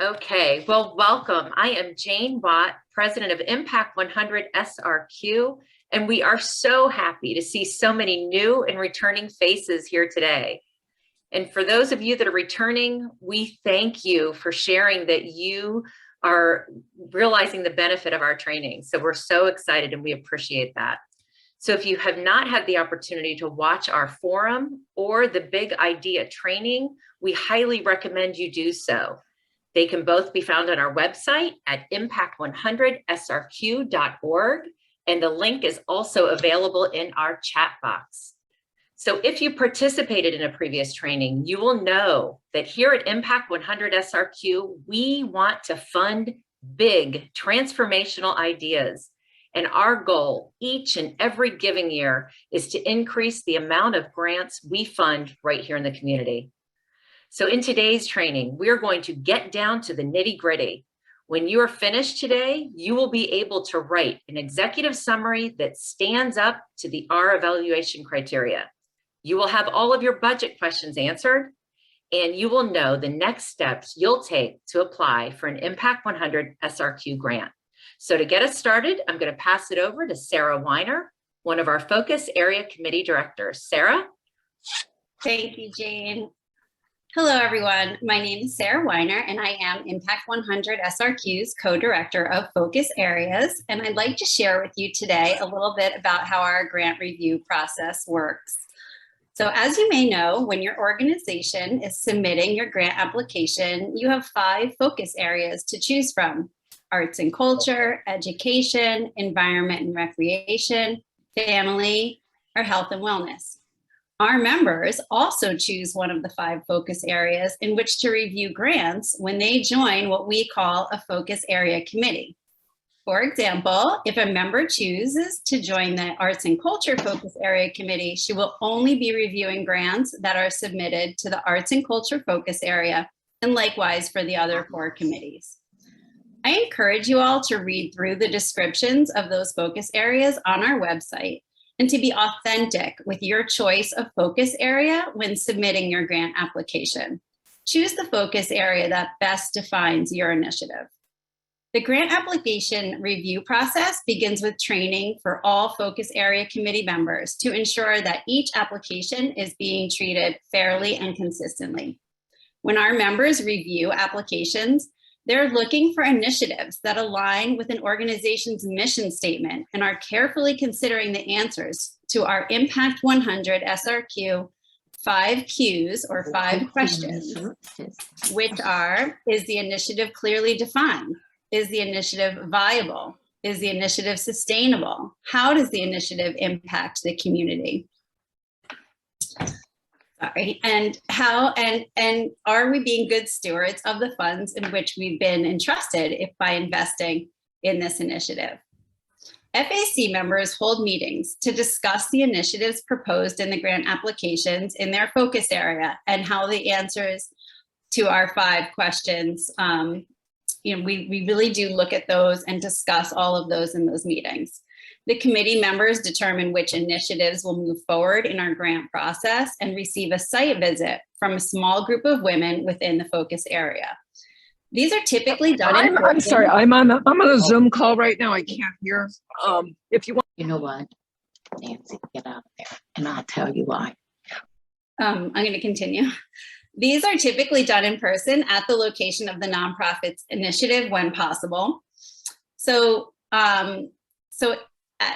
Okay, well, welcome. I am Jane Watt, president of Impact 100 SRQ, and we are so happy to see so many new and returning faces here today. And for those of you that are returning, we thank you for sharing that you are realizing the benefit of our training. So we're so excited and we appreciate that. So if you have not had the opportunity to watch our forum or the Big Idea training, we highly recommend you do so. They can both be found on our website at impact100srq.org, and the link is also available in our chat box. So if you participated in a previous training, you will know that here at Impact 100 SRQ, we want to fund big transformational ideas. And our goal each and every giving year is to increase the amount of grants we fund right here in the community. So in today's training, we're going to get down to the nitty-gritty. When you are finished today, you will be able to write an executive summary that stands up to our evaluation criteria. You will have all of your budget questions answered, and you will know the next steps you'll take to apply for an Impact 100 SRQ grant. So to get us started, I'm going to pass it over to Sarah Weiner, one of our Focus Area Committee Directors. Sarah? Thank you, Jane. Hello, everyone. My name is Sarah Weiner, and I am Impact 100 SRQ's co-director of Focus Areas. And I'd like to share with you today a little bit about how our grant review process works. So as you may know, when your organization is submitting your grant application, you have 5 focus areas to choose from: arts and culture, education, environment and recreation, family, or health and wellness. Our members also choose one of the 5 focus areas in which to review grants when they join what we call a focus area committee. For example, if a member chooses to join the Arts and Culture Focus Area Committee, she will only be reviewing grants that are submitted to the Arts and Culture Focus Area, and likewise for the other 4 committees. I encourage you all to read through the descriptions of those focus areas on our website and to be authentic with your choice of focus area when submitting your grant application. Choose the focus area that best defines your initiative. The grant application review process begins with training for all focus area committee members to ensure that each application is being treated fairly and consistently. When our members review applications, they're looking for initiatives that align with an organization's mission statement and are carefully considering the answers to our Impact 100 SRQ 5 Qs or 5 questions, which are: is the initiative clearly defined? Is the initiative viable? Is the initiative sustainable? How does the initiative impact the community? And are we being good stewards of the funds in which we've been entrusted by investing in this initiative? FAC members hold meetings to discuss the initiatives proposed in the grant applications in their focus area and how the answers to our 5 questions, we really do look at those and discuss all of those in those meetings. The committee members determine which initiatives will move forward in our grant process and receive a site visit from a small group of women within the focus area. These are typically done in person. I'm sorry, I'm on a Zoom call right now. I can't hear. If you want. You know what, Nancy, get out of there and I'll tell you why. I'm going to continue. These are typically done in person at the location of the nonprofit's initiative when possible. So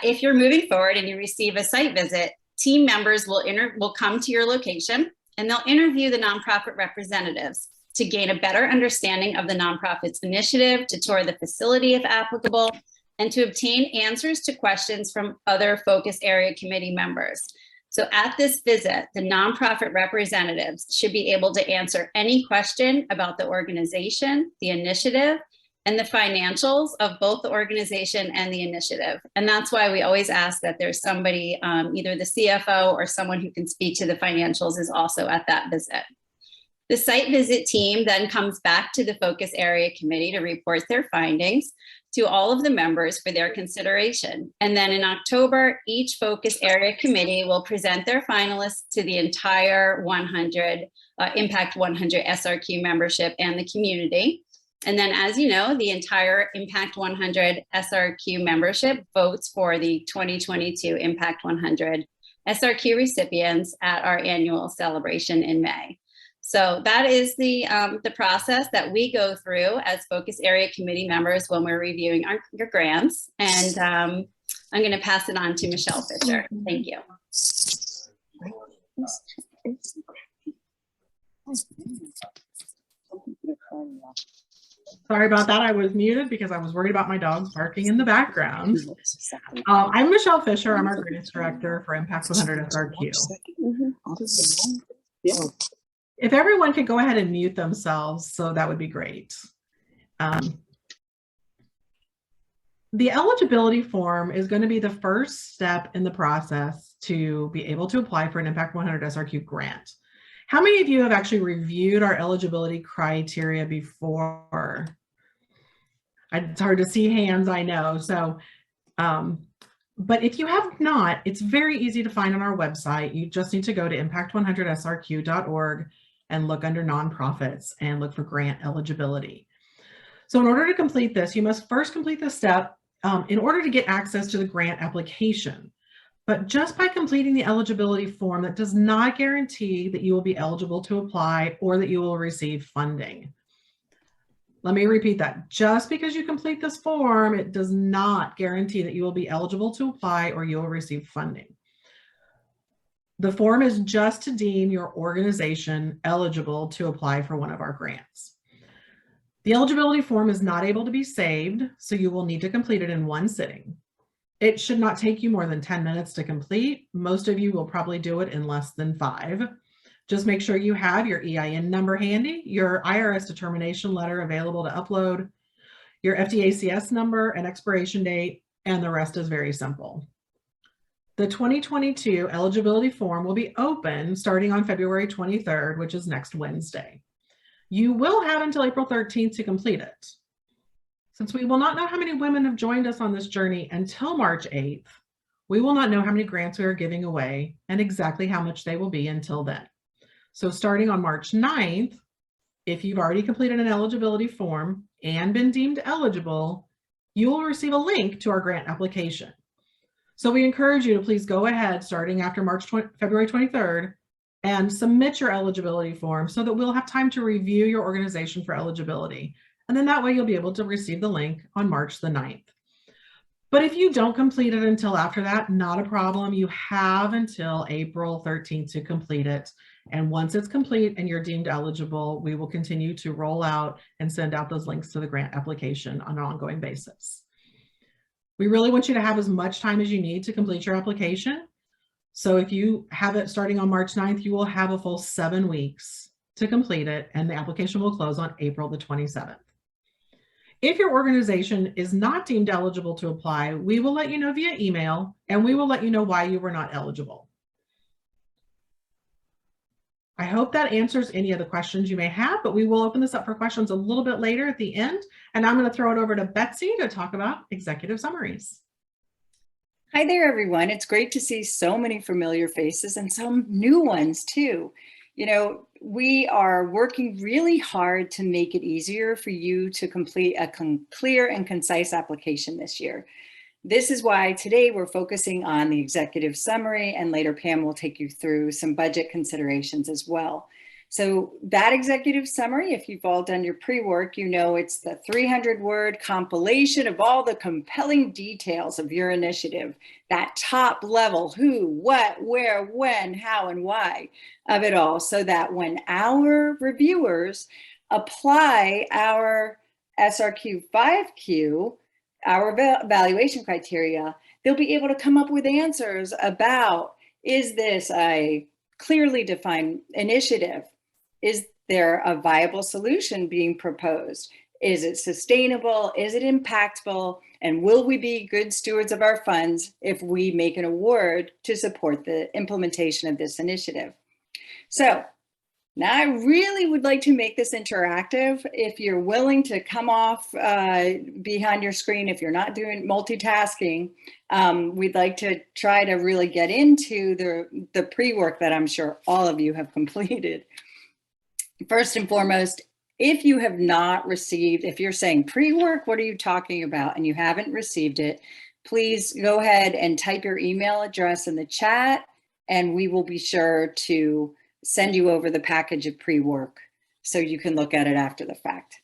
if you're moving forward and you receive a site visit, team members will come to your location and they'll interview the nonprofit representatives to gain a better understanding of the nonprofit's initiative, to tour the facility if applicable, and to obtain answers to questions from other focus area committee members. So at this visit, the nonprofit representatives should be able to answer any question about the organization, the initiative, and the financials of both the organization and the initiative. And that's why we always ask that there's somebody, either the CFO or someone who can speak to the financials is also at that visit. The site visit team then comes back to the focus area committee to report their findings to all of the members for their consideration. And then in October, each focus area committee will present their finalists to the entire Impact 100 SRQ membership and the community. And then, as you know, the entire Impact 100 SRQ membership votes for the 2022 Impact 100 SRQ recipients at our annual celebration in May. So that is the process that we go through as focus area committee members when we're reviewing your grants. And I'm going to pass it on to Michelle Fisher. Thank you. Sorry about that. I was muted because I was worried about my dogs barking in the background. I'm Michelle Fisher. I'm our grants director for Impact 100 SRQ. If everyone could go ahead and mute themselves, so that would be great. The eligibility form is going to be the first step in the process to be able to apply for an Impact 100 SRQ grant. How many of you have actually reviewed our eligibility criteria before? It's hard to see hands, I know. So, but if you have not, it's very easy to find on our website. You just need to go to impact100srq.org and look under nonprofits and look for grant eligibility. So in order to complete this, you must first complete the step in order to get access to the grant application. But just by completing the eligibility form, that does not guarantee that you will be eligible to apply or that you will receive funding. Let me repeat that. Just because you complete this form, it does not guarantee that you will be eligible to apply or you will receive funding. The form is just to deem your organization eligible to apply for one of our grants. The eligibility form is not able to be saved, so you will need to complete it in one sitting. It should not take you more than 10 minutes to complete. Most of you will probably do it in less than 5. Just make sure you have your EIN number handy, your IRS determination letter available to upload, your FDACS number and expiration date, and the rest is very simple. The 2022 eligibility form will be open starting on February 23rd, which is next Wednesday. You will have until April 13th to complete it. Since we will not know how many women have joined us on this journey until March 8th, we will not know how many grants we are giving away and exactly how much they will be until then. So starting on March 9th, if you've already completed an eligibility form and been deemed eligible, you will receive a link to our grant application. So we encourage you to please go ahead starting after February 23rd and submit your eligibility form so that we'll have time to review your organization for eligibility. And then that way you'll be able to receive the link on March the 9th. But if you don't complete it until after that, not a problem. You have until April 13th to complete it. And once it's complete and you're deemed eligible, we will continue to roll out and send out those links to the grant application on an ongoing basis. We really want you to have as much time as you need to complete your application. So if you have it starting on March 9th, you will have a full 7 weeks to complete it, and the application will close on April the 27th. If your organization is not deemed eligible to apply, we will let you know via email, and we will let you know why you were not eligible. I hope that answers any of the questions you may have, but we will open this up for questions a little bit later at the end. And I'm going to throw it over to Betsy to talk about executive summaries. Hi there, everyone. It's great to see so many familiar faces and some new ones too. You know, we are working really hard to make it easier for you to complete a clear and concise application this year. This is why today we're focusing on the executive summary, and later Pam will take you through some budget considerations as well. So that executive summary, if you've all done your pre-work, you know it's the 300-word compilation of all the compelling details of your initiative, that top level who, what, where, when, how, and why of it all, so that when our reviewers apply our SRQ 5Q, our evaluation criteria, they'll be able to come up with answers about, is this a clearly defined initiative? Is there a viable solution being proposed? Is it sustainable? Is it impactful? And will we be good stewards of our funds if we make an award to support the implementation of this initiative? So now I really would like to make this interactive. If you're willing to come off behind your screen, if you're not doing multitasking, we'd like to try to really get into the pre-work that I'm sure all of you have completed. First and foremost, if you have not received, if you're saying pre-work, what are you talking about? And you haven't received it, please go ahead and type your email address in the chat, and we will be sure to send you over the package of pre-work so you can look at it after the fact.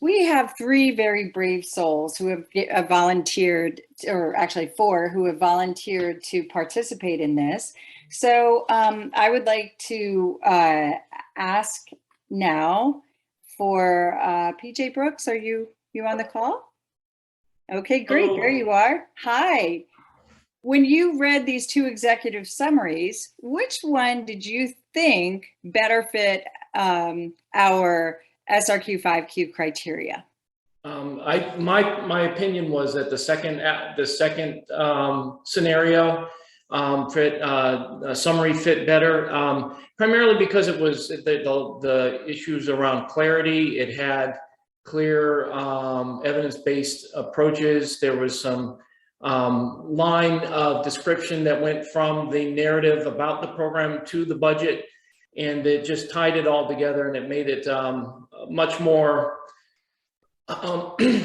We have 3 very brave souls who have volunteered, or actually 4 who have volunteered to participate in this. So I would like to ask now for PJ Brooks. Are you on the call? Okay, great. There you are. Hi. When you read these 2 executive summaries, which one did you think better fit our SRQ 5Q criteria? My opinion was that the second scenario summary fit better, primarily because it was the issues around clarity. It had clear evidence-based approaches. There was some line of description that went from the narrative about the program to the budget, and it just tied it all together, and it made it much more,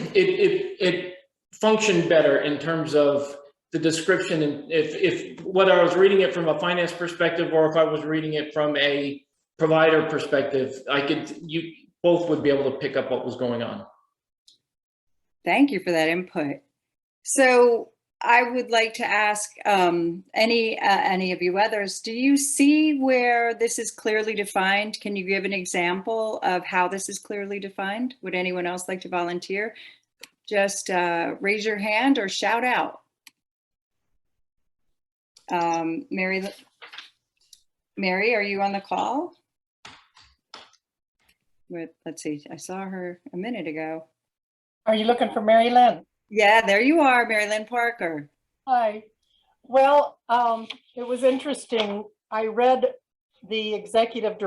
it functioned better in terms of the description. And if whether I was reading it from a finance perspective or if I was reading it from a provider perspective, you both would be able to pick up what was going on. Thank you for that input. So I would like to ask any of you others, do you see where this is clearly defined? Can you give an example of how this is clearly defined? Would anyone else like to volunteer? Just raise your hand or shout out. Mary, are you on the call? Let's see, I saw her a minute ago. Are you looking for Mary Lynn? Yeah, there you are, Mary Lynn Parker. Hi. Well, it was interesting. I read the executive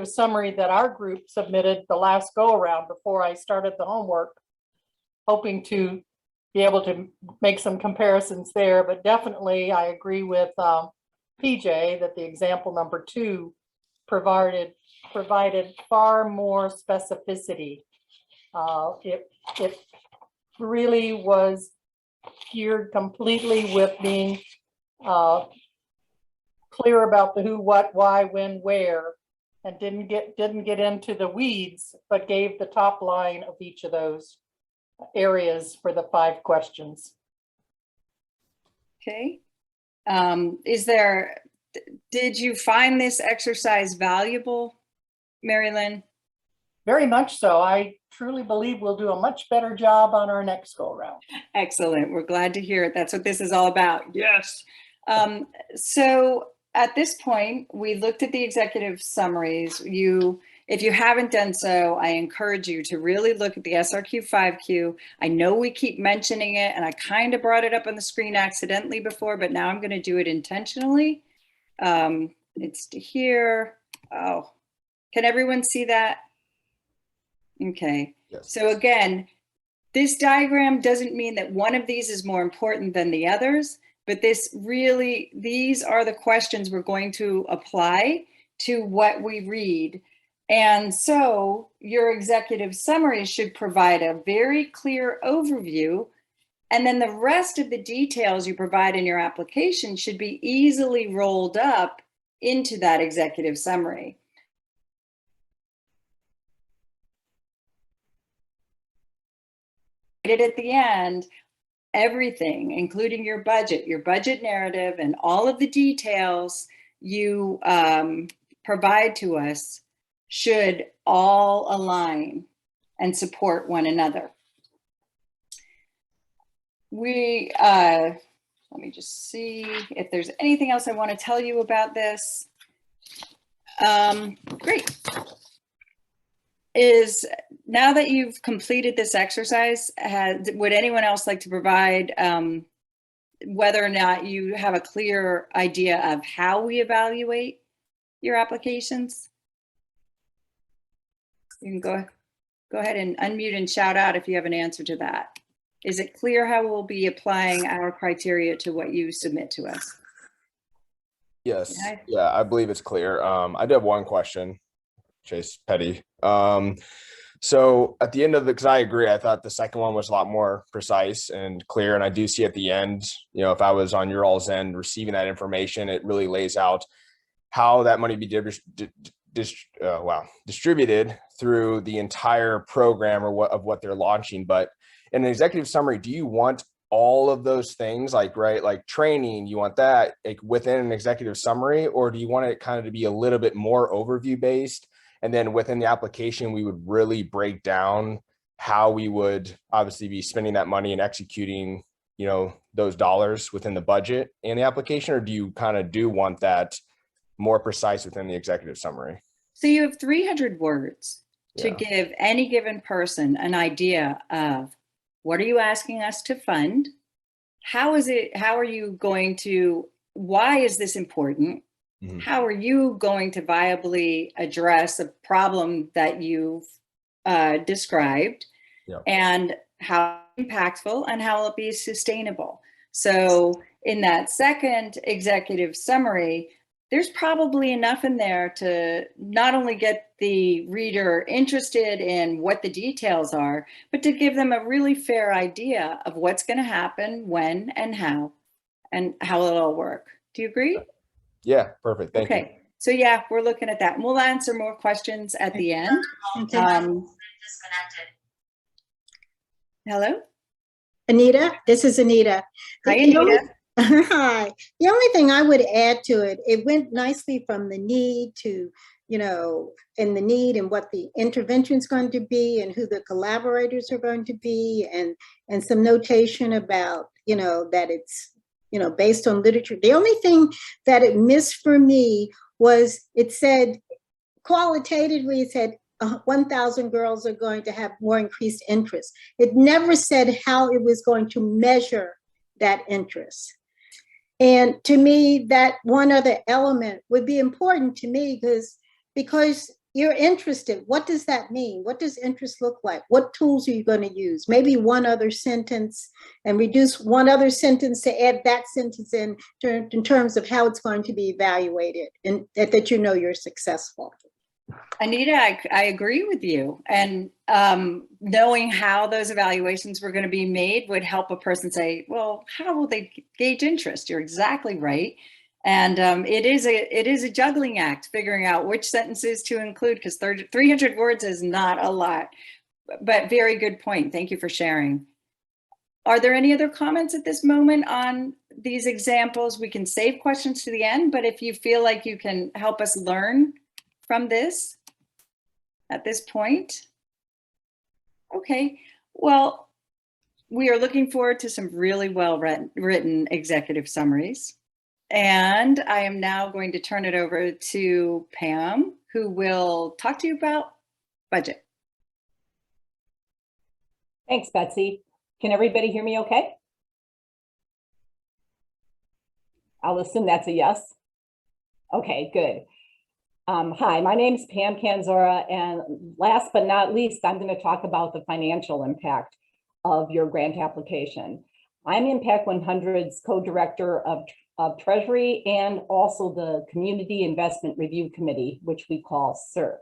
summary that our group submitted the last go around before I started the homework, hoping to be able to make some comparisons there. But definitely, I agree with PJ that the example number 2 provided far more specificity. It really was geared completely with being clear about the who, what, why, when, where, and didn't get into the weeds, but gave the top line of each of those areas for the 5 questions. Okay. Did you find this exercise valuable, Mary Lynn? Very much so. I truly believe we'll do a much better job on our next go around. Excellent. We're glad to hear it. That's what this is all about. Yes. So at this point, we looked at the executive summaries. If you haven't done so, I encourage you to really look at the SRQ 5Q. I know we keep mentioning it, and I kind of brought it up on the screen accidentally before, but now I'm going to do it intentionally. It's here. Oh, can everyone see that? Okay. Yes. So again, this diagram doesn't mean that one of these is more important than the others, but these are the questions we're going to apply to what we read. And so your executive summary should provide a very clear overview, and then the rest of the details you provide in your application should be easily rolled up into that executive summary. At the end, everything, including your budget narrative, and all of the details you provide to us should all align and support one another. Let me just see if there's anything else I want to tell you about this. Great. Now that you've completed this exercise, would anyone else like to provide whether or not you have a clear idea of how we evaluate your applications? You can go ahead and unmute and shout out if you have an answer to that. Is it clear how we'll be applying our criteria to what you submit to us? Yes. Yeah, I believe it's clear. I do have one question. Chase Petty. So at the end of because I agree, I thought the second one was a lot more precise and clear. And I do see at the end, you know, if I was on your all's end receiving that information, it really lays out how that money be distributed through the entire program or what they're launching. But in an executive summary, do you want all of those things like training, you want that like within an executive summary, or do you want it kind of to be a little bit more overview based? And then within the application, we would really break down how we would obviously be spending that money and executing, you know, those dollars within the budget and the application, or do you kind of want that more precise within the executive summary? So you have 300 words to give any given person an idea of what are you asking us to fund? How are you going to, why is this important? Mm-hmm. How are you going to viably address a problem that you've described? Yep. And how impactful and how will it be sustainable? So in that second executive summary, there's probably enough in there to not only get the reader interested in what the details are, but to give them a really fair idea of what's going to happen, when, and how it'll all work. Do you agree? Yeah, perfect. Thank you. Okay, so yeah, we're looking at that. And we'll answer more questions at the end. Hello? Anita, this is Anita. Hi, Anita. Hi. The only thing I would add to it, it went nicely from the need to, you know, and the need and what the intervention is going to be and who the collaborators are going to be, and some notation about, you know, that it's, you know, based on literature. The only thing that it missed for me was it said, qualitatively, it said 1,000 girls are going to have more increased interest. It never said how it was going to measure that interest. And to me, that one other element would be important to me because you're interested. What does that mean? What does interest look like? What tools are you going to use? Maybe one other sentence and reduce one other sentence to add that sentence in terms of how it's going to be evaluated and that you know you're successful. Anita, I agree with you. And knowing how those evaluations were going to be made would help a person say, well, how will they gauge interest? You're exactly right. And it is a juggling act, figuring out which sentences to include, because 300 words is not a lot, but very good point. Thank you for sharing. Are there any other comments at this moment on these examples? We can save questions to the end, but if you feel like you can help us learn from this at this point. Okay, well, we are looking forward to some really well written executive summaries. And I am now going to turn it over to Pam, who will talk to you about budget. Thanks, Betsy. Can everybody hear me okay? I'll assume that's a yes. Okay, good. Hi, my name is Pam Canzora, and last but not least, I'm going to talk about the financial impact of your grant application. I'm Impact 100's co-director of Treasury and also the Community Investment Review Committee, which we call CIRC.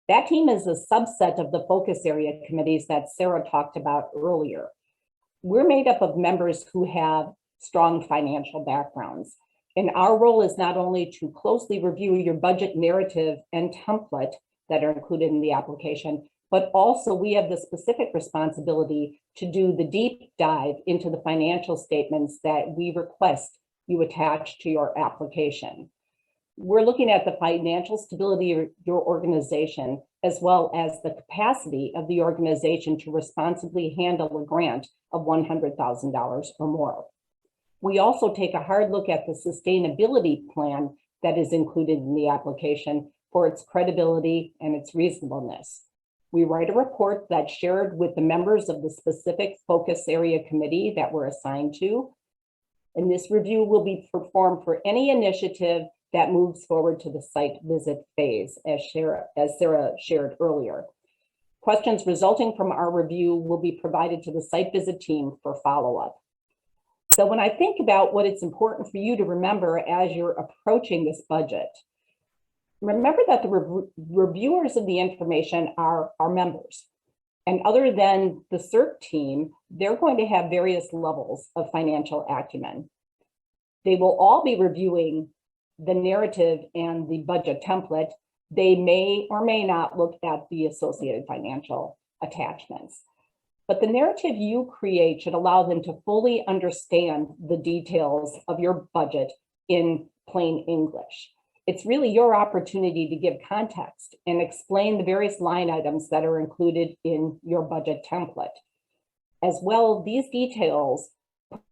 That team is a subset of the focus area committees that Sarah talked about earlier. We're made up of members who have strong financial backgrounds. And our role is not only to closely review your budget narrative and template that are included in the application, but also we have the specific responsibility to do the deep dive into the financial statements that we request you attach to your application. We're looking at the financial stability of your organization, as well as the capacity of the organization to responsibly handle a grant of $100,000 or more. We also take a hard look at the sustainability plan that is included in the application for its credibility and its reasonableness. We write a report that's shared with the members of the specific focus area committee that we're assigned to. And this review will be performed for any initiative that moves forward to the site visit phase, as Sarah shared earlier. Questions resulting from our review will be provided to the site visit team for follow-up. So when I think about what it's important for you to remember as you're approaching this budget, remember that the reviewers of the information are our members. And other than the CERT team, they're going to have various levels of financial acumen. They will all be reviewing the narrative and the budget template. They may or may not look at the associated financial attachments. But the narrative you create should allow them to fully understand the details of your budget in plain English. It's really your opportunity to give context and explain the various line items that are included in your budget template. As well, these details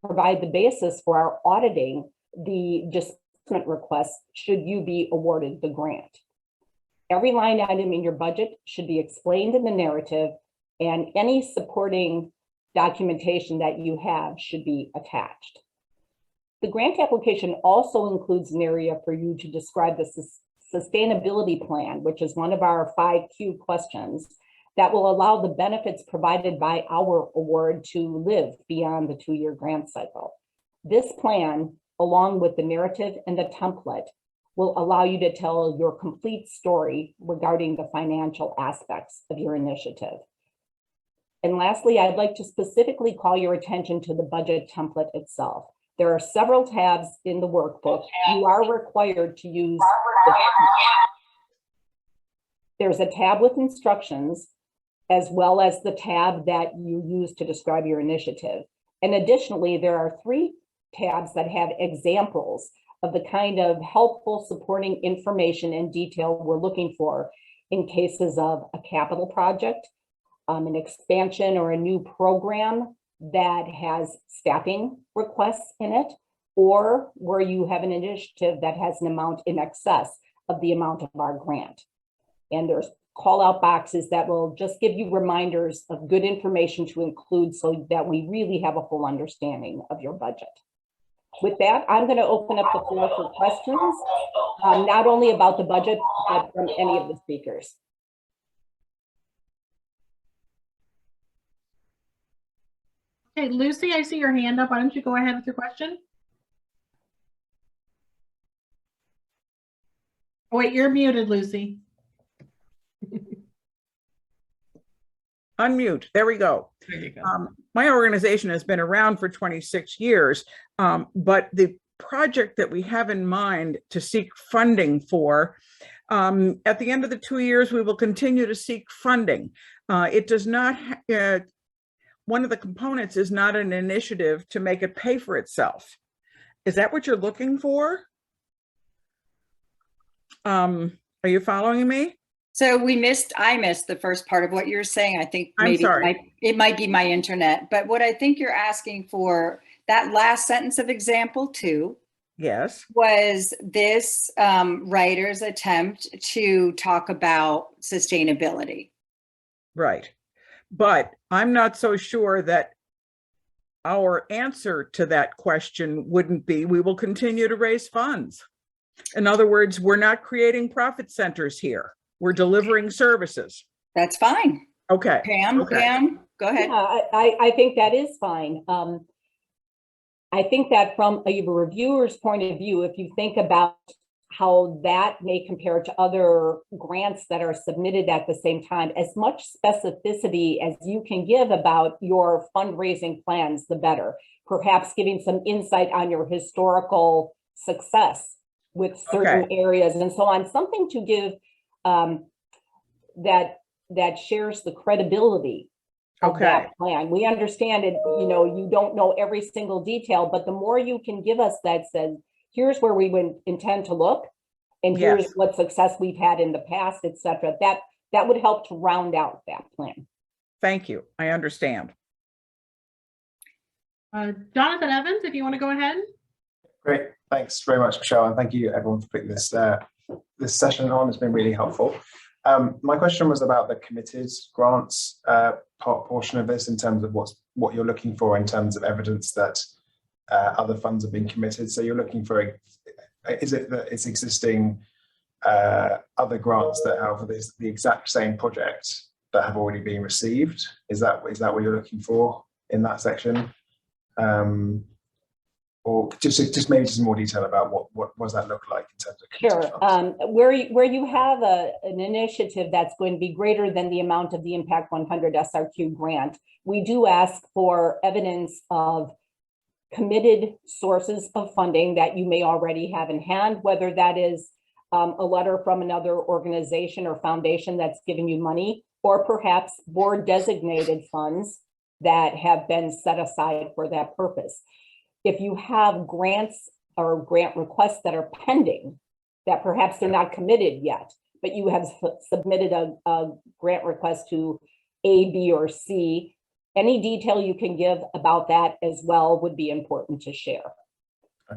provide the basis for our auditing the disbursement requests should you be awarded the grant. Every line item in your budget should be explained in the narrative, and any supporting documentation that you have should be attached. The grant application also includes an area for you to describe the sustainability plan, which is one of our 5Q questions that will allow the benefits provided by our award to live beyond the 2-year grant cycle. This plan, along with the narrative and the template, will allow you to tell your complete story regarding the financial aspects of your initiative. And lastly, I'd like to specifically call your attention to the budget template itself. There are several tabs in the workbook. You are required to use. There's a tab with instructions, as well as the tab that you use to describe your initiative. And additionally, there are 3 tabs that have examples of the kind of helpful supporting information and detail we're looking for in cases of a capital project, an expansion or a new program that has staffing requests in it, or where you have an initiative that has an amount in excess of the amount of our grant. And there's call out boxes that will just give you reminders of good information to include so that we really have a full understanding of your budget. With that, I'm going to open up the floor for questions, not only about the budget, but from any of the speakers. Okay, Lucy, I see your hand up. Why don't you go ahead with your question? Oh, wait, you're muted, Lucy. Unmute. There we go. There you go. My organization has been around for 26 years, but the project that we have in mind to seek funding for, at the end of the 2 years, we will continue to seek funding. It does not, one of the components is not an initiative to make it pay for itself. Is that what you're looking for? Are you following me? So I missed the first part of what you're saying. I think maybe it might be my internet, but what I think you're asking for, that last sentence of example 2, yes, was this writer's attempt to talk about sustainability. Right. But I'm not so sure that our answer to that question wouldn't be, we will continue to raise funds. In other words, we're not creating profit centers here. We're delivering services. That's fine. Okay. Pam, okay. Pam, go ahead. Yeah, I think that is fine. I think that from a reviewer's point of view, if you think about how that may compare to other grants that are submitted at the same time, as much specificity as you can give about your fundraising plans, the better. Perhaps giving some insight on your historical success with certain areas and so on, something to give that shares the credibility of that plan. We understand it, you don't know every single detail, but the more you can give us that says, here's where we would intend to look, and here's what success we've had in the past, et cetera, that would help to round out that plan. Thank you. I understand. Jonathan Evans, if you want to go ahead. Great. Thanks very much, Michelle, and thank you everyone for putting this session on. It's been really helpful. My question was about the committed grants portion of this, in terms of what you're looking for in terms of evidence that other funds have been committed. So you're looking for, is it that it's existing other grants that have the exact same project that have already been received? Is that what you're looking for in that section? Or just maybe just more detail about what does that look like in terms of committed Sure. funds? Where you have an initiative that's going to be greater than the amount of the Impact 100 SRQ grant, we do ask for evidence of committed sources of funding that you may already have in hand, whether that is a letter from another organization or foundation that's giving you money, or perhaps board designated funds that have been set aside for that purpose. If you have grants or grant requests that are pending, that perhaps they're not committed yet, but you have submitted a grant request to A, B, or C, any detail you can give about that as well would be important to share.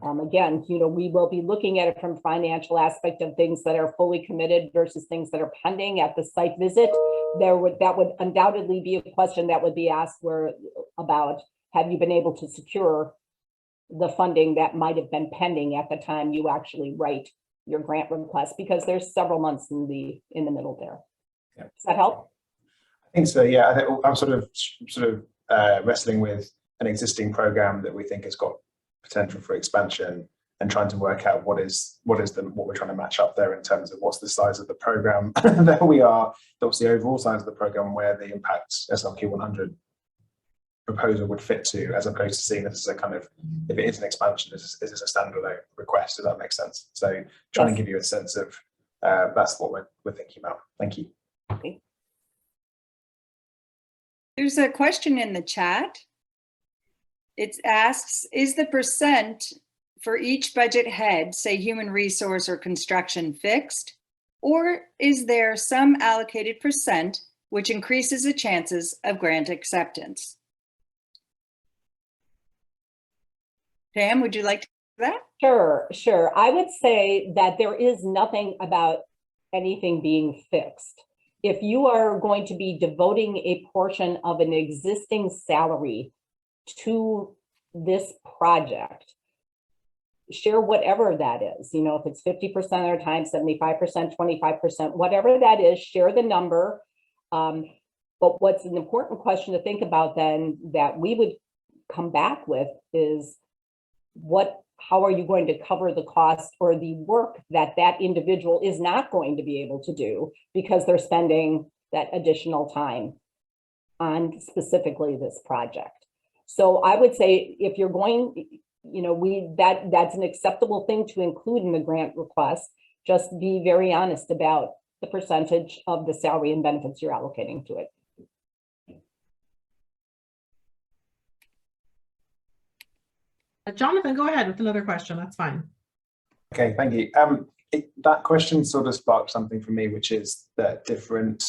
Again, we will be looking at it from financial aspect of things that are fully committed versus things that are pending at the site visit. That would undoubtedly be a question that would be asked about, have you been able to secure the funding that might have been pending at the time you actually write your grant request, because there's several months in the middle there. Yeah. Does that help? I think so. Yeah, I think I'm sort of wrestling with an existing program that we think has got potential for expansion, and trying to work out what we're trying to match up there in terms of what's the size of the program that we are, what's the overall size of the program, where the Impact SRQ 100 proposal would fit to, as opposed to seeing this as a kind of, if it is an expansion, is this a standalone request? Does that make sense? So trying to give you a sense of that's what we're thinking about. Thank you. Okay. There's a question in the chat. It asks, is the percent for each budget head, say human resource or construction, fixed? Or is there some allocated percent which increases the chances of grant acceptance? Pam, would you like to do that? Sure. I would say that there is nothing about anything being fixed. If you are going to be devoting a portion of an existing salary to this project, share whatever that is. If it's 50% of their time, 75%, 25%, whatever that is, share the number. But what's an important question to think about then that we would come back with is, how are you going to cover the cost or the work that individual is not going to be able to do because they're spending that additional time on specifically this project? So I would say, if you're going, that's an acceptable thing to include in the grant request. Just be very honest about the percentage of the salary and benefits you're allocating to it. Jonathan, go ahead with another question. That's fine. Okay, thank you. That question sort of sparked something for me, which is that different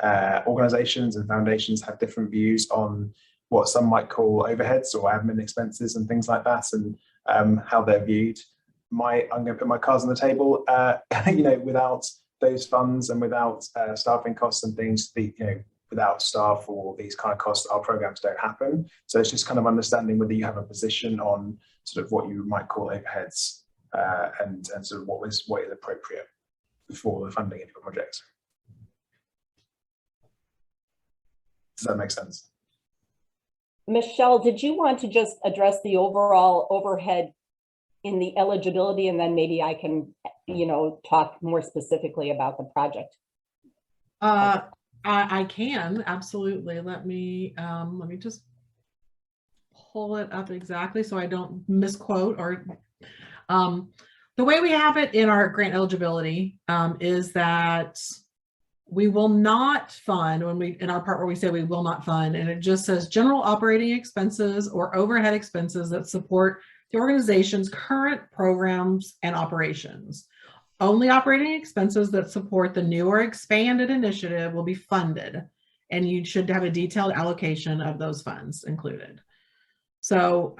organizations and foundations have different views on what some might call overheads or admin expenses and things like that, and how they're viewed. I'm going to put my cards on the table. Without those funds and without staffing costs and things, without staff or these kind of costs, our programs don't happen. So it's just kind of understanding whether you have a position on sort of what you might call overheads and sort of what is appropriate for the funding of your project. Does that make sense? Michelle, did you want to just address the overall overhead in the eligibility, and then maybe I can, talk more specifically about the project? I can, absolutely. Let me just pull it up exactly so I don't misquote or the way we have it in our grant eligibility is that we will not fund, in our part where we say we will not fund, and it just says general operating expenses or overhead expenses that support the organization's current programs and operations. Only operating expenses that support the new or expanded initiative will be funded, and you should have a detailed allocation of those funds included. So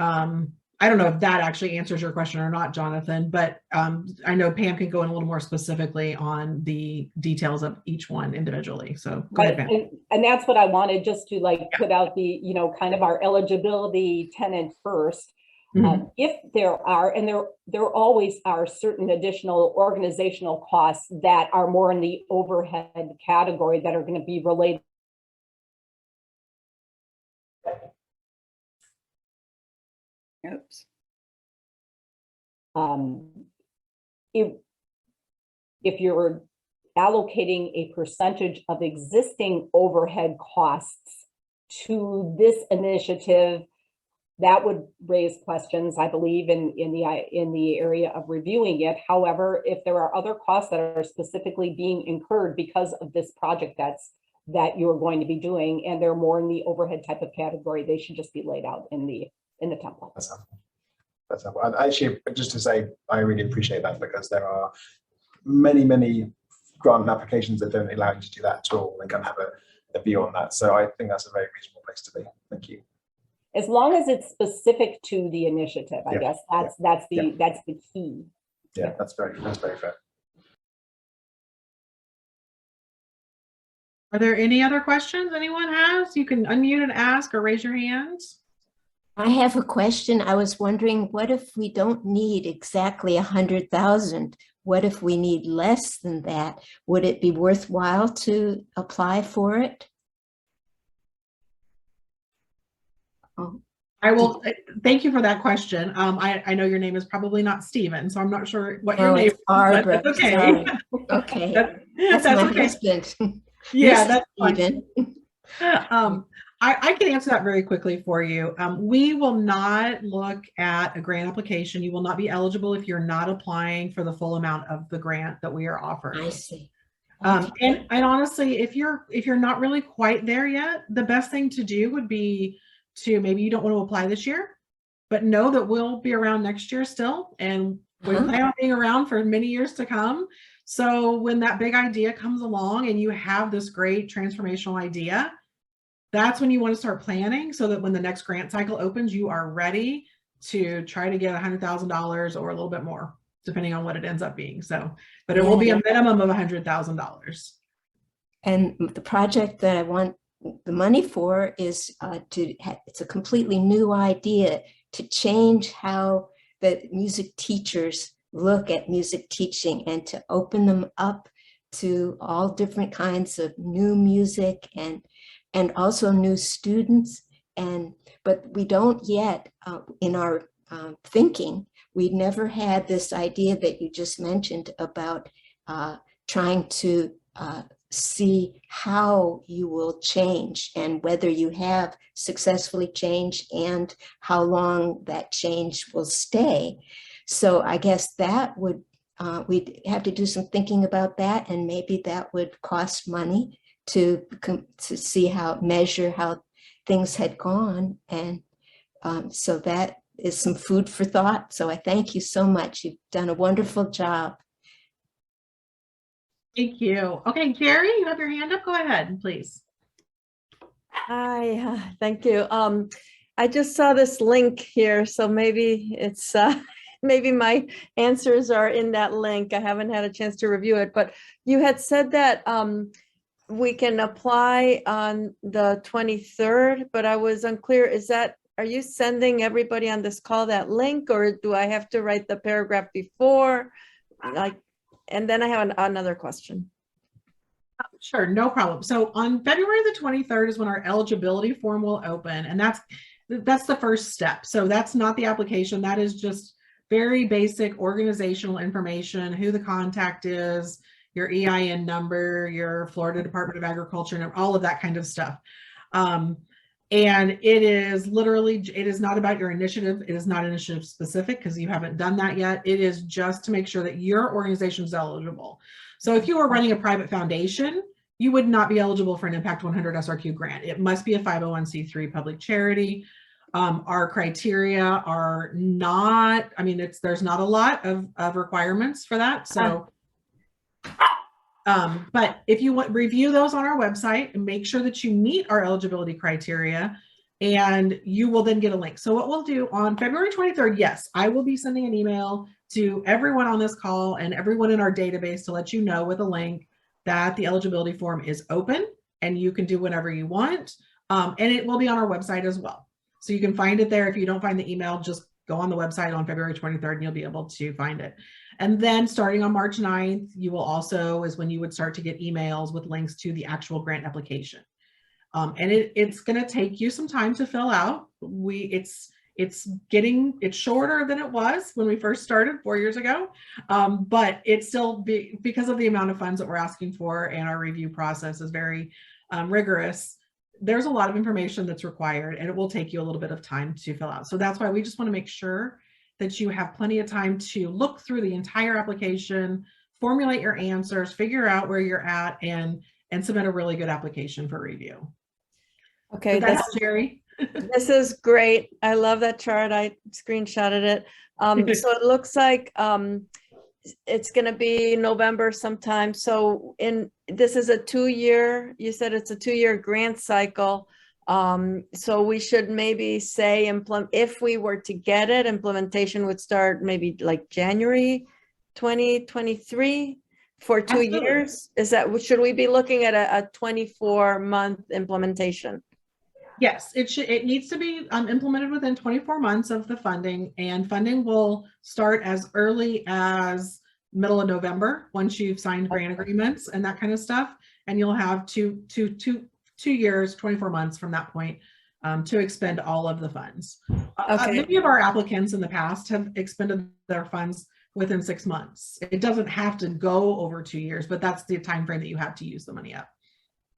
I don't know if that actually answers your question or not, Jonathan, but I know Pam can go in a little more specifically on the details of each one individually. So go ahead, Pam. And that's what I wanted, just to put out the, kind of our eligibility tenant first. If there are, and there always are, certain additional organizational costs that are more in the overhead category that are going to be related. Oops. If you're allocating a percentage of existing overhead costs to this initiative, that would raise questions, I believe, in the area of reviewing it. However, if there are other costs that are specifically being incurred because of this project that you're going to be doing, and they're more in the overhead type of category, they should just be laid out in the template. That's helpful. That's helpful. And actually, just to say, I really appreciate that, because there are many grant applications that don't allow you to do that at all. They can have a view on that. So I think that's a very reasonable place to be. Thank you. As long as it's specific to the initiative, I guess that's the key. Yeah, that's very fair. Are there any other questions anyone has? You can unmute and ask or raise your hands. I have a question. I was wondering, what if we don't need exactly 100,000? What if we need less than that? Would it be worthwhile to apply for it? Oh. I will thank you for that question. I know your name is probably not Stephen, so I'm not sure what your name is. Barbara. That's okay. Sorry. Okay. That's my okay. husband. Yeah, that's Stephen. I can answer that very quickly for you. We will not look at a grant application. You will not be eligible if you're not applying for the full amount of the grant that we are offering. I see. And honestly, if you're not really quite there yet, the best thing to do would be to, maybe you don't want to apply this year, but know that we'll be around next year still, and we plan on being around for many years to come. So when that big idea comes along and you have this great transformational idea, that's when you want to start planning, so that when the next grant cycle opens, you are ready to try to get $100,000 or a little bit more, depending on what it ends up being. So, but it will be a minimum of $100,000. And the project that I want the money for is it's a completely new idea to change how the music teachers look at music teaching, and to open them up to all different kinds of new music and also new students. But we don't yet, in our thinking, we never had this idea that you just mentioned about trying to see how you will change, and whether you have successfully changed, and how long that change will stay. So I guess that would, we'd have to do some thinking about that, and maybe that would cost money to measure how things had gone. And so that is some food for thought. So I thank you so much. You've done a wonderful job. Thank you. Okay, Jerry, you have your hand up. Go ahead, please. Hi, thank you. I just saw this link here, so maybe it's maybe my answers are in that link. I haven't had a chance to review it, but you had said that we can apply on the 23rd, but I was unclear. Are you sending everybody on this call that link, or do I have to write the paragraph before? And then I have another question. Sure, no problem. So on February the 23rd is when our eligibility form will open, and that's the first step. So that's not the application. That is just very basic organizational information, who the contact is, your EIN number, your Florida Department of Agriculture, and all of that kind of stuff. And it is literally, it is not about your initiative. It is not initiative specific, because you haven't done that yet. It is just to make sure that your organization is eligible. So if you are running a private foundation, you would not be eligible for an Impact 100 SRQ grant. It must be a 501c3 public charity. Our criteria are not, I mean, there's not a lot of requirements for that. So, but if you want, review those on our website and make sure that you meet our eligibility criteria, and you will then get a link. So what we'll do on February 23rd, yes, I will be sending an email to everyone on this call and everyone in our database to let you know with a link that the eligibility form is open and you can do whatever you want. And it will be on our website as well. So you can find it there. If you don't find the email, just go on the website on February 23rd and you'll be able to find it. And then starting on March 9th, you will also, is when you would start to get emails with links to the actual grant application. And it's going to take you some time to fill out. It's It's shorter than it was when we first started 4 years ago, but it's still because of the amount of funds that we're asking for, and our review process is very rigorous. There's a lot of information that's required, and it will take you a little bit of time to fill out. So that's why we just want to make sure that you have plenty of time to look through the entire application, formulate your answers, figure out where you're at, and submit a really good application for review. Okay, Did that help, Jerry? this is great. I love that chart. I screenshotted it. So it looks like it's going to be November sometime. So this is a 2-year, you said it's a 2-year grant cycle. So we should maybe say if we were to get it, implementation would start maybe like January 2023 for 2 Absolutely. years. Should we be looking at a 24-month implementation? Yes, it needs to be implemented within 24 months of the funding, and funding will start as early as middle of November once you've signed grant agreements and that kind of stuff. And you'll have two years, 24 months from that point to expend all of the funds. Okay. Many of our applicants in the past have expended their funds within 6 months. It doesn't have to go over 2 years, but that's the time frame that you have to use the money up.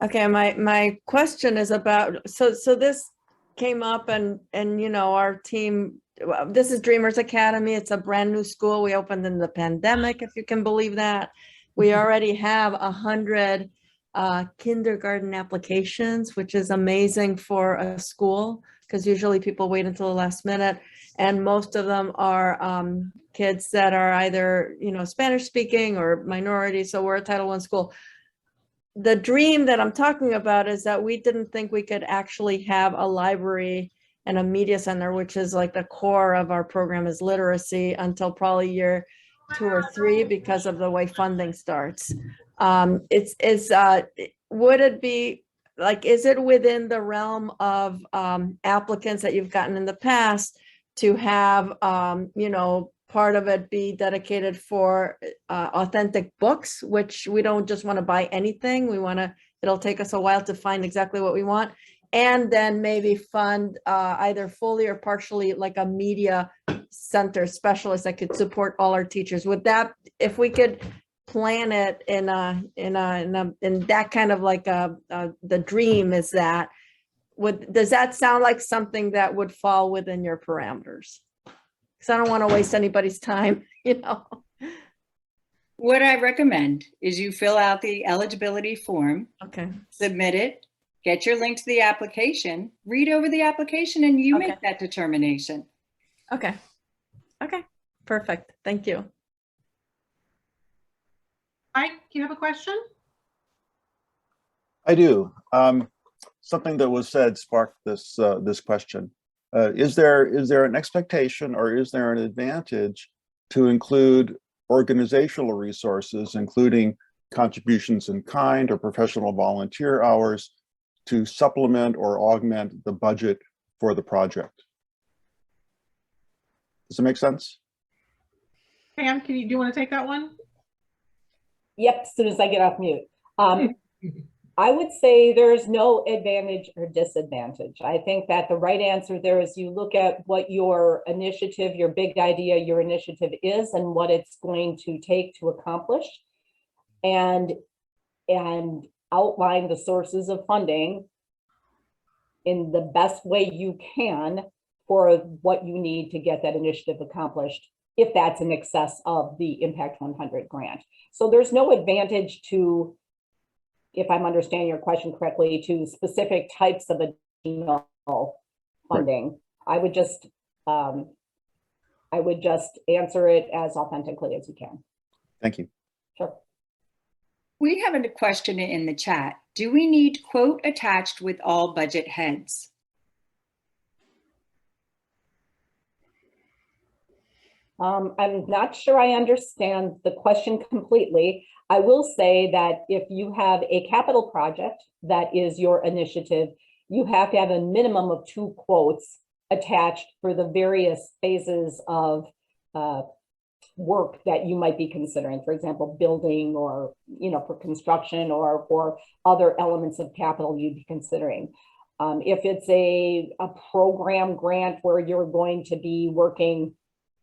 Okay, my question is about, so this came up and you know, our team, this is Dreamers Academy. It's a brand new school. We opened in the pandemic, if you can believe that. We already have 100 kindergarten applications, which is amazing for a school, because usually people wait until the last minute. And most of them are kids that are either, you know, Spanish speaking or minority. So we're a Title I school. The dream that I'm talking about is that we didn't think we could actually have a library and a media center, which is like the core of our program is literacy, until probably year 2 or 3 because of the way funding starts. Would it be like, is it within the realm of applicants that you've gotten in the past to have, you know, part of it be dedicated for authentic books, which we don't just want to buy anything. We want to, it'll take us a while to find exactly what we want. And then maybe fund either fully or partially like a media center specialist that could support all our teachers. Would that, if we could plan it in that kind of like the dream is that, does that sound like something that would fall within your parameters? Because I don't want to waste anybody's time, you know. What I recommend is you fill out the eligibility form, okay, submit it, get your link to the application, read over the application, and you make that determination. Okay. Okay. Perfect. Thank you. Mike, do you have a question? I do. Something that was said sparked this this question. Is there an expectation, or is there an advantage to include organizational resources, including contributions in kind or professional volunteer hours, to supplement or augment the budget for the project? Does it make sense? Pam, do you want to take that one? Yep, as soon as I get off mute. I would say there's no advantage or disadvantage. I think that the right answer there is you look at what your initiative, your big idea, your initiative is, and what it's going to take to accomplish, and outline the sources of funding in the best way you can for what you need to get that initiative accomplished, if that's in excess of the Impact 100 grant. So there's no advantage to, if I'm understanding your question correctly, to specific types of additional funding. I would just answer it as authentically as you can. Thank you. Sure. We have a question in the chat. Do we need quote attached with all budget heads? I'm not sure I understand the question completely. I will say that if you have a capital project that is your initiative, you have to have a minimum of 2 quotes attached for the various phases of work that you might be considering. For example, building, or, you know, for construction, or for other elements of capital you'd be considering. If it's a program grant where you're going to be working,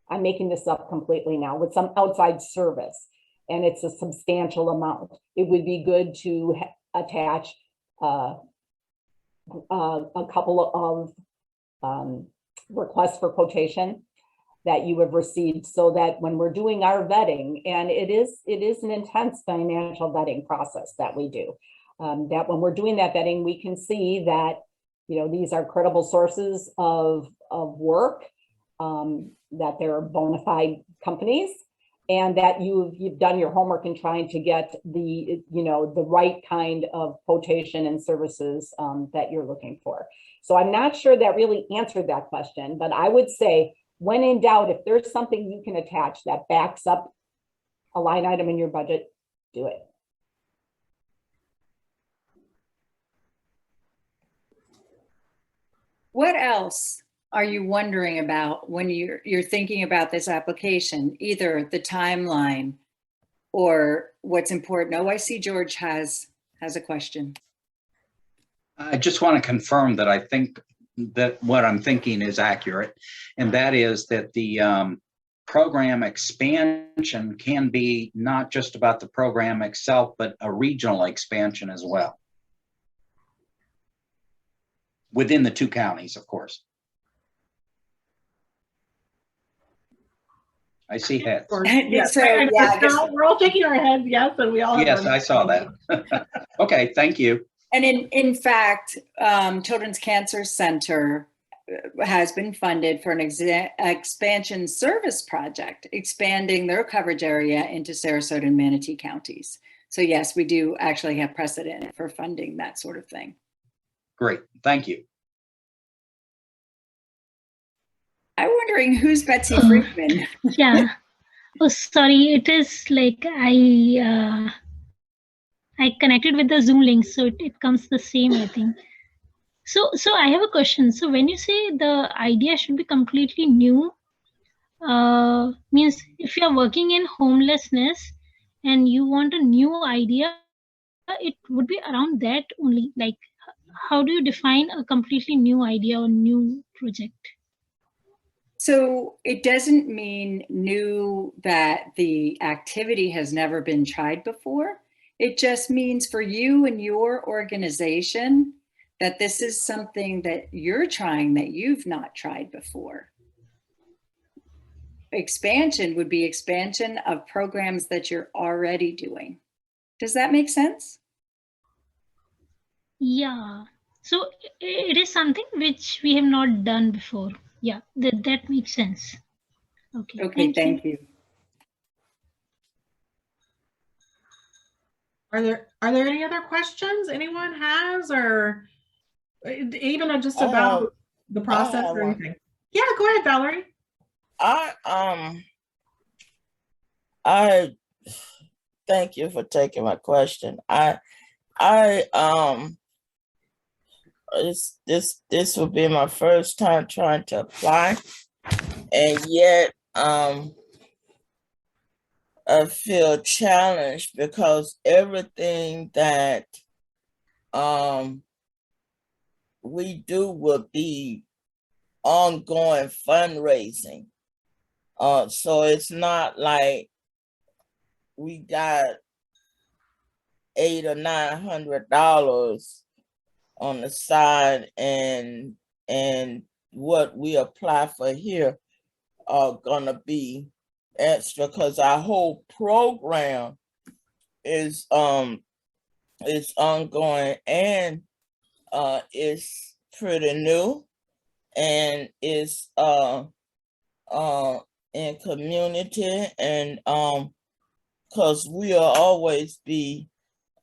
I'm making this up completely now, with some outside service, and it's a substantial amount, it would be good to attach a couple of requests for quotation that you have received, so that when we're doing our vetting, and it is an intense financial vetting process that we do, that when we're doing that vetting, we can see that, you know, these are credible sources of work, that they're bona fide companies, and that you've done your homework in trying to get the, you know, the right kind of quotation and services that you're looking for. So I'm not sure that really answered that question, but I would say, when in doubt, if there's something you can attach that backs up a line item in your budget, do it. What else are you wondering about when you're thinking about this application, either the timeline or what's important? Oh, I see George has a question. I just want to confirm that I think that what I'm thinking is accurate, and that is that the program expansion can be not just about the program itself, but a regional expansion as well. Within the 2 counties, of course. I see heads. Yes. So, yeah, We're all shaking our heads, yes, and we all have Yes, I saw that. Okay, thank you. And in fact, Children's Cancer Center has been funded for an expansion service project, expanding their coverage area into Sarasota and Manatee counties. So yes, we do actually have precedent for funding that sort of thing. Great, thank you. I'm wondering who's Betsy Friedman? Yeah. Oh, sorry. It is like I connected with the Zoom link, so it comes the same, I think. So I have a question. So when you say the idea should be completely new, means if you are working in homelessness and you want a new idea, it would be around that only. Like, how do you define a completely new idea or new project? So it doesn't mean new that the activity has never been tried before. It just means for you and your organization that this is something that you're trying that you've not tried before. Expansion would be expansion of programs that you're already doing. Does that make sense? Yeah. So it is something which we have not done before. Yeah, that makes sense. Okay. Okay, thank you. Are there any other questions anyone has, or even just about the process or anything? Yeah, go ahead, Valerie. I thank you for taking my question. This will be my first time trying to apply, and yet I feel challenged because everything that we do will be ongoing fundraising. So it's not like we got $800 or $900 on the side, and what we apply for here are gonna be extra, because our whole program is ongoing, and it's pretty new, and it's in community, and because we'll always be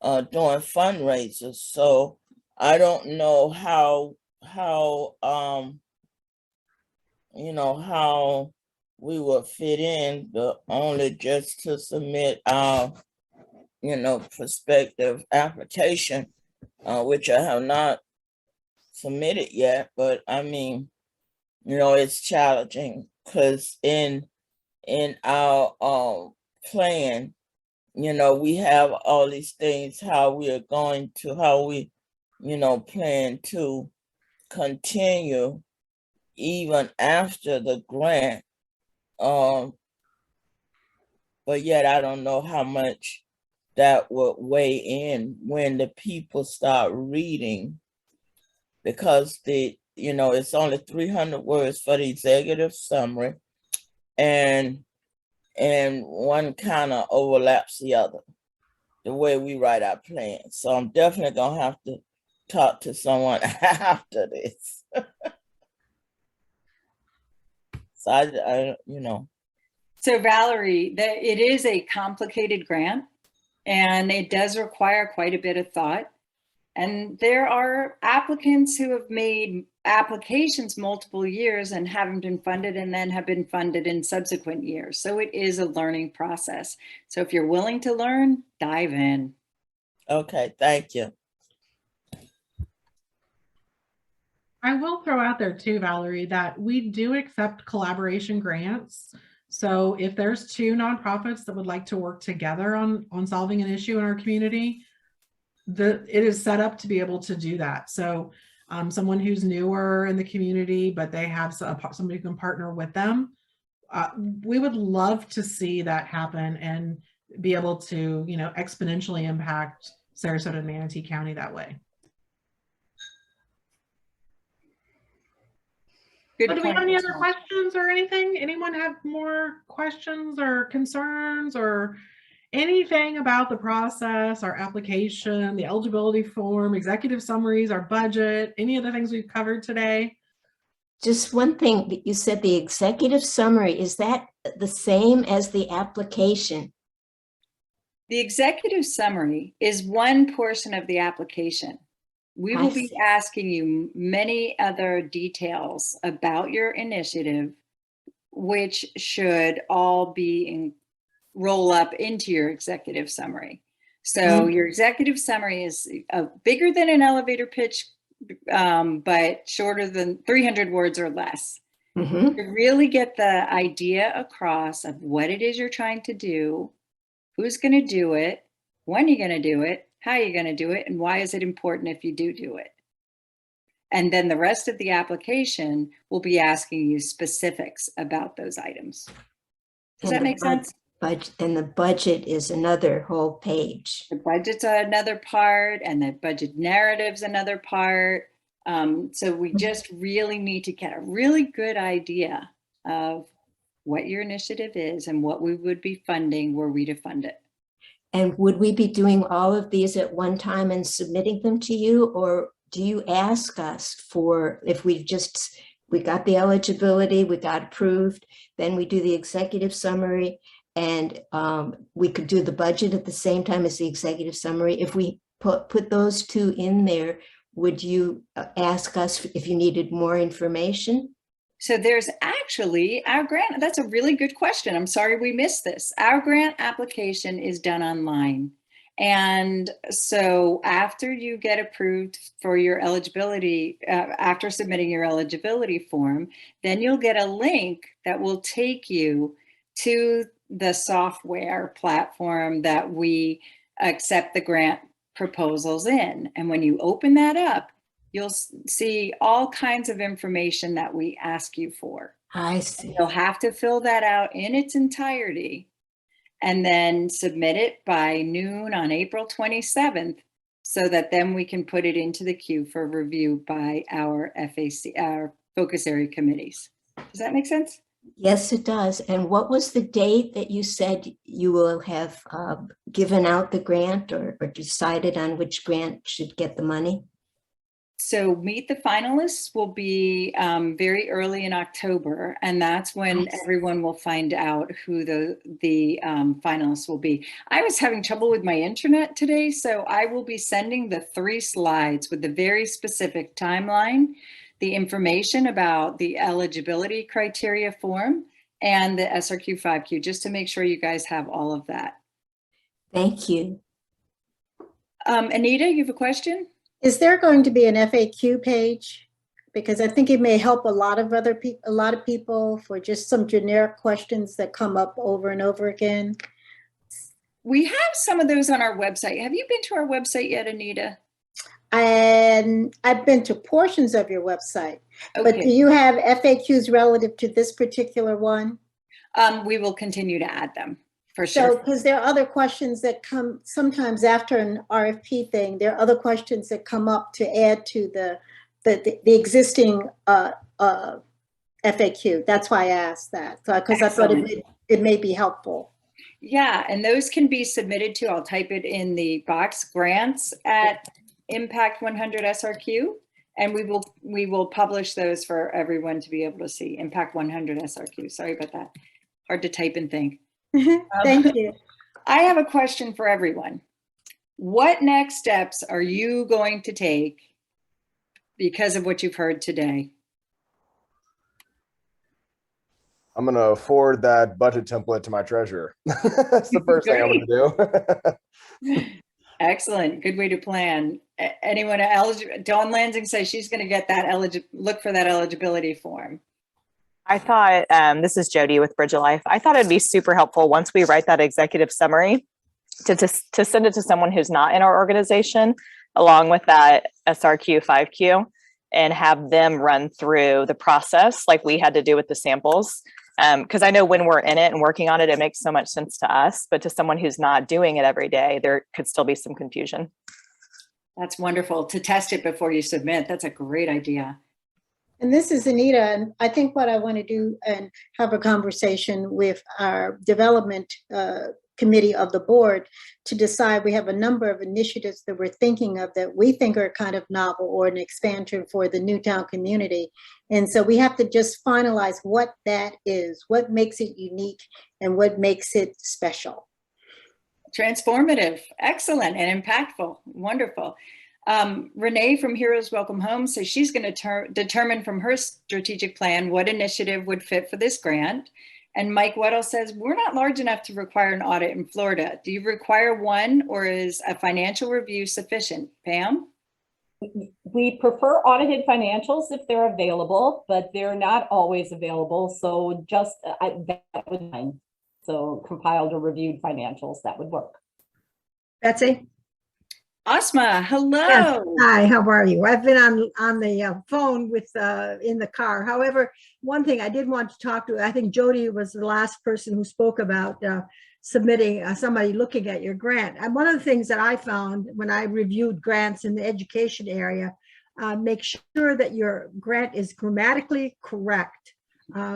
doing fundraisers. So I don't know how we will fit in, but only just to submit our prospective application, which I have not submitted yet. But I mean, it's challenging because in our plan, we have all these things, how we plan to continue even after the grant. But yet I don't know how much that would weigh in when the people start reading, because it's only 300 words for the executive summary, and one kind of overlaps the other, the way we write our plans. So I'm definitely gonna have to talk to someone after this. So So Valerie, it is a complicated grant, and it does require quite a bit of thought. And there are applicants who have made applications multiple years and haven't been funded, and then have been funded in subsequent years. So it is a learning process. So if you're willing to learn, dive in. Okay, thank you. I will throw out there too, Valerie, that we do accept collaboration grants. So if there's two nonprofits that would like to work together on solving an issue in our community, it is set up to be able to do that. So someone who's newer in the community, but they have somebody who can partner with them, we would love to see that happen and be able to, exponentially impact Sarasota and Manatee County that way. Good Do we have point, any other Michelle. questions or anything? Anyone have more questions or concerns or anything about the process, our application, the eligibility form, executive summaries, our budget, any of the things we've covered today? Just one thing that you said, the executive summary, is that the same as the application? The executive summary is one portion of the application. We will be asking you many other details about your initiative, which should all be roll up into your executive summary. So your executive summary is bigger than an elevator pitch, but shorter than 300 words or less. To really get the idea across of what it is you're trying to do, who's going to do it, when you're going to do it, how you're going to do it, and why is it important if you do it. And then the rest of the application will be asking you specifics about those items. Does that make sense? And the budget is another whole page. The budget's another part, and the budget narrative's another part. So we just really need to get a really good idea of what your initiative is and what we would be funding were we to fund it. And would we be doing all of these at one time and submitting them to you? Or do you ask us for, if we got the eligibility, we got approved, then we do the executive summary, and we could do the budget at the same time as the executive summary? If we put those two in there, would you ask us if you needed more information? So there's actually our grant. That's a really good question. I'm sorry we missed this. Our grant application is done online. And so after you get approved for your eligibility, after submitting your eligibility form, then you'll get a link that will take you to the software platform that we accept the grant proposals in. And when you open that up, you'll see all kinds of information that we ask you for. I see. You'll have to fill that out in its entirety and then submit it by noon on April 27th, so that then we can put it into the queue for review by our FAC, our focus area committees. Does that make sense? Yes, it does. And what was the date that you said you will have given out the grant or decided on which grant should get the money? So Meet the Finalists will be very early in October, and that's when everyone will find out who the finalists will be. I was having trouble with my internet today, so I will be sending the 3 slides with the very specific timeline, the information about the eligibility criteria form, and the SRQ 5Q, just to make sure you guys have all of that. Thank you. Anita, you have a question? Is there going to be an FAQ page? Because I think it may help a lot of people for just some generic questions that come up over and over again. We have some of those on our website. Have you been to our website yet, Anita? And I've been to portions of your website, but do Okay. you have FAQs relative to this particular one? We will continue to add them for So, sure. because there are other questions that come sometimes after an RFP thing, there are other questions that come up to add to the existing FAQ. That's why I asked that, because I thought it may be helpful. Yeah, and those can be submitted to, I'll type it in the box, grants at Impact 100 SRQ, and we will publish those for everyone to be able to see. Impact 100 SRQ. Sorry about that. Hard to type and think. Thank you. I have a question for everyone. What next steps are you going to take because of what you've heard today? I'm going to forward that budget template to my treasurer. That's the first thing I'm going to do. Excellent. Good way to plan. Anyone eligible? Dawn Lansing says she's going to get that look for that eligibility form. I thought, this is Jody with Bridge of Life. I thought it'd be super helpful once we write that executive summary to send it to someone who's not in our organization, along with that SRQ 5Q, and have them run through the process like we had to do with the samples. Because I know when we're in it and working on it, it makes so much sense to us, but to someone who's not doing it every day, there could still be some confusion. That's wonderful to test it before you submit. That's a great idea. And this is Anita, and I think what I want to do and have a conversation with our development committee of the board to decide. We have a number of initiatives that we're thinking of that we think are kind of novel or an expansion for the Newtown community. And so we have to just finalize what that is, what makes it unique and what makes it special. Transformative, excellent, and impactful. Wonderful. Renee from Heroes Welcome Home says she's going to determine from her strategic plan what initiative would fit for this grant. And Mike Weddle says, we're not large enough to require an audit in Florida. Do you require one, or is a financial review sufficient? Pam? We prefer audited financials if they're available, but they're not always available. So just that would be fine. So compiled or reviewed financials, that would work. Betsy? Asma, hello. Yes. Hi, how are you? I've been on the phone with in the car. However, one thing I did want to talk to, I think Jody was the last person who spoke about submitting somebody looking at your grant. And one of the things that I found when I reviewed grants in the education area, make sure that your grant is grammatically correct.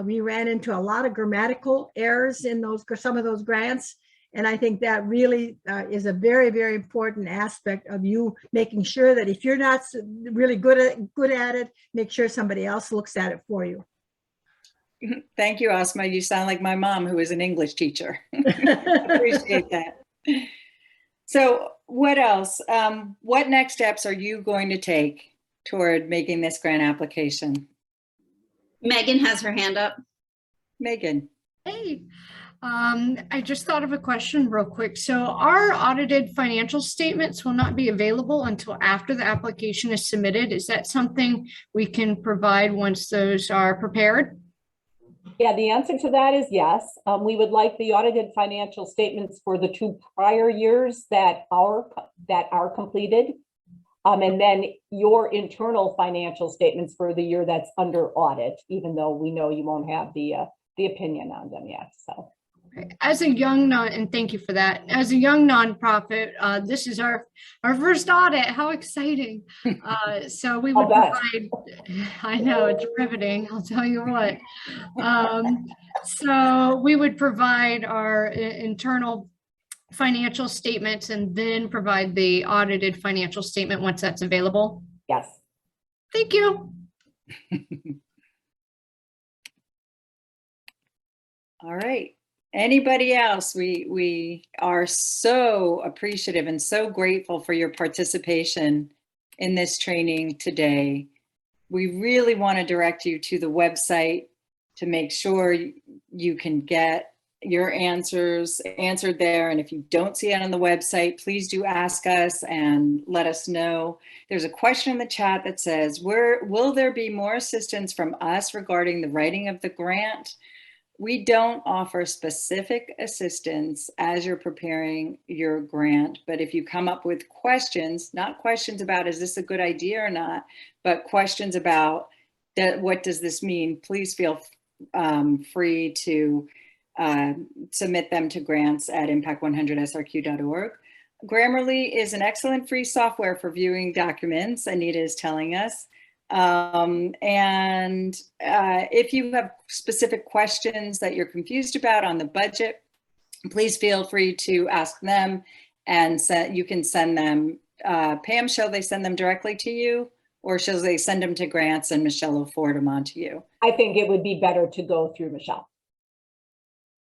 We ran into a lot of grammatical errors in some of those grants. And I think that really is a very, very important aspect of you making sure that if you're not really good at it, make sure somebody else looks at it for you. Thank you, Asma. You sound like my mom, who is an English teacher. Appreciate that. So what else? What next steps are you going to take toward making this grant application? Megan has her hand up. Megan. Hey. I just thought of a question real quick. So our audited financial statements will not be available until after the application is submitted. Is that something we can provide once those are prepared? Yeah, the answer to that is yes. We would like the audited financial statements for the 2 prior years that are completed. And then your internal financial statements for the year that's under audit, even though we know you won't have the opinion on them yet. So. As a young and thank you for that. As a young nonprofit, this is our first audit. How exciting! So we would provide. I know it's riveting. I'll tell you what. So we would provide our internal financial statements and then provide the audited financial statement once that's available. Yes. Thank you. All right. Anybody else? We are so appreciative and so grateful for your participation in this training today. We really want to direct you to the website to make sure you can get your answers answered there. And if you don't see it on the website, please do ask us and let us know. There's a question in the chat that says, will there be more assistance from us regarding the writing of the grant? We don't offer specific assistance as you're preparing your grant, but if you come up with questions, not questions about is this a good idea or not, but questions about that, what does this mean, please feel free to submit them to grants at impact100srq.org. Grammarly is an excellent free software for viewing documents, Anita is telling us. If you have specific questions that you're confused about on the budget, please feel free to ask them, and you can send them. Pam, shall they send them directly to you, or shall they send them to grants and Michelle will forward them on to you? I think it would be better to go through Michelle.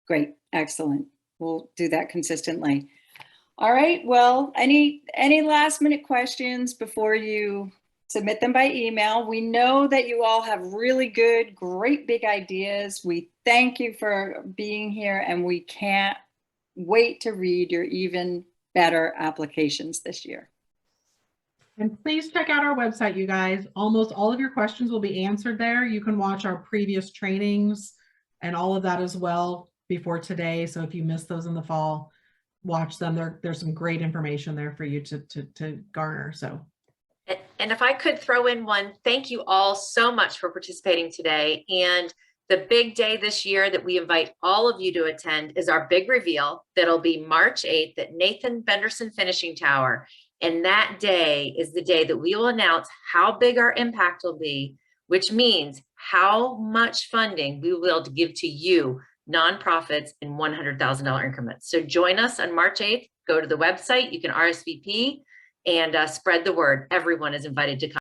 Great, excellent. We'll do that consistently. All right, well, any last minute questions before you submit them by email? We know that you all have really good, great big ideas. We thank you for being here, and we can't wait to read your even better applications this year. And please check out our website, you guys. Almost all of your questions will be answered there. You can watch our previous trainings and all of that as well before today. So if you missed those in the fall, watch them. There's some great information there for you to garner. So. And if I could throw in one, thank you all so much for participating today. And the big day this year that we invite all of you to attend is our big reveal. That'll be March 8th at Nathan Benderson Finishing Tower. And that day is the day that we will announce how big our impact will be, which means how much funding we will be able to give to you, nonprofits, in $100,000 increments. So join us on March 8th. Go to the website. You can RSVP and spread the word. Everyone is invited to come.